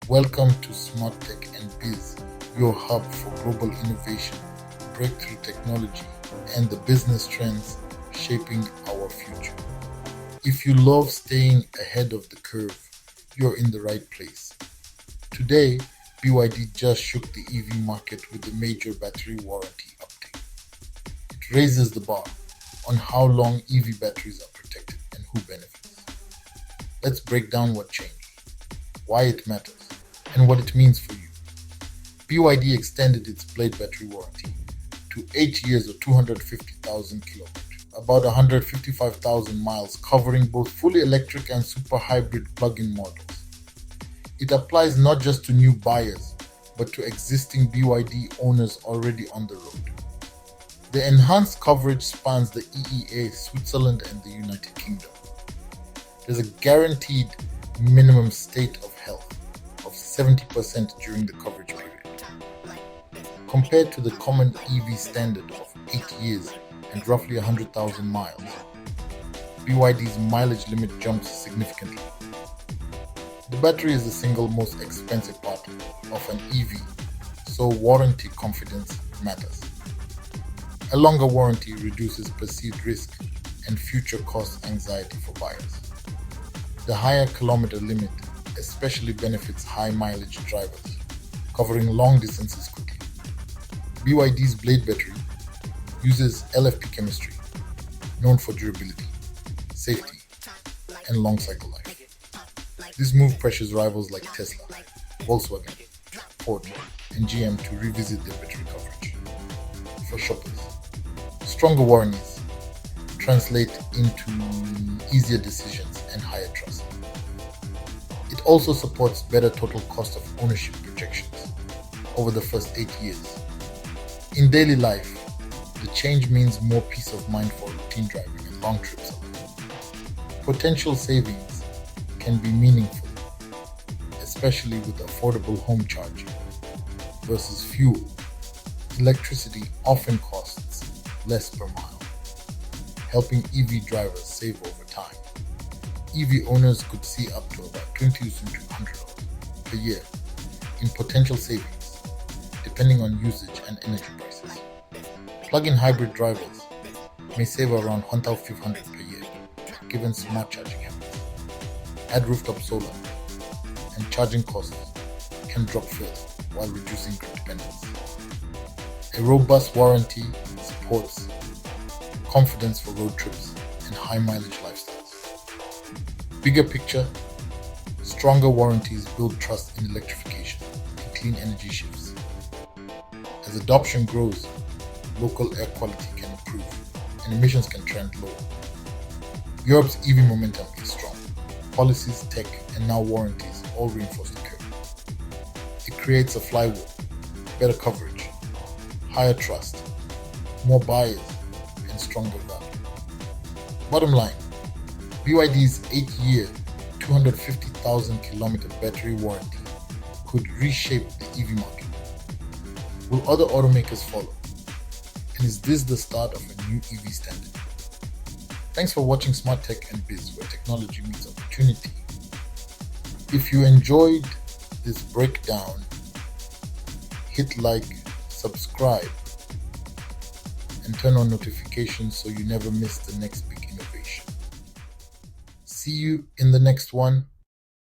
Welcome to Smart Tech and Biz, your hub for global innovation, breakthrough technology, and the business trends shaping our future. If you love staying ahead of the curve, you're in the right place. Today, BYD just shook the EV market with a major battery warranty update. It raises the bar on how long EV batteries are protected and who benefits. Let's break down what changed, why it matters, and what it means for you. BYD extended its blade battery warranty to 8 years or 250,000 kilometers, about 155,000 miles, covering both fully electric and super hybrid plug-in models. It applies not just to new buyers, but to existing BYD owners already on the road. The enhanced coverage spans the EEA, Switzerland, and the United Kingdom. There's a guaranteed minimum state of health of 70% during the coverage period. Compared to the common EV standard of 8 years and roughly 100,000 miles, BYD's mileage limit jumps significantly. The battery is the single most expensive part of an EV, so warranty confidence matters. A longer warranty reduces perceived risk and future cost anxiety for buyers. The higher kilometer limit especially benefits high mileage drivers, covering long distances quickly. BYD's blade battery uses LFP chemistry, known for durability, safety, and long cycle life. This move pressures rivals like Tesla, Volkswagen, Ford, and GM to revisit their battery coverage. For shoppers, stronger warranties translate into easier decisions and higher trust. It also supports better total cost of ownership projections over the first 8 years. In daily life, the change means more peace of mind for routine driving and long trips alone. Potential savings can be meaningful, especially with affordable home charging versus fuel. Electricity often costs less per mile, helping EV drivers save over time. EV owners could see up to about $20,200 per year in potential savings, depending on usage and energy prices. Plug-in hybrid drivers may save around $1,500 per year, given smart charging habits. Add rooftop solar, and charging costs can drop further while reducing grid dependence. A robust warranty supports confidence for road trips and high mileage lifestyles. Bigger picture, stronger warranties build trust in electrification and clean energy shifts. As adoption grows, local air quality can improve and emissions can trend lower. Europe's EV momentum is strong. Policies, tech, and now warranties all reinforce the curve. It creates a flywheel, better coverage, higher trust, more buyers, and stronger value. Bottom line, BYD's 8-year, 250,000 kilometer battery warranty could reshape the EV market. Will other automakers follow? And is this the start of a new EV standard? Thanks for watching Smart Tech and Biz, where technology meets opportunity. If you enjoyed this breakdown, hit like, subscribe, and turn on notifications so you never miss the next big innovation. See you in the next one.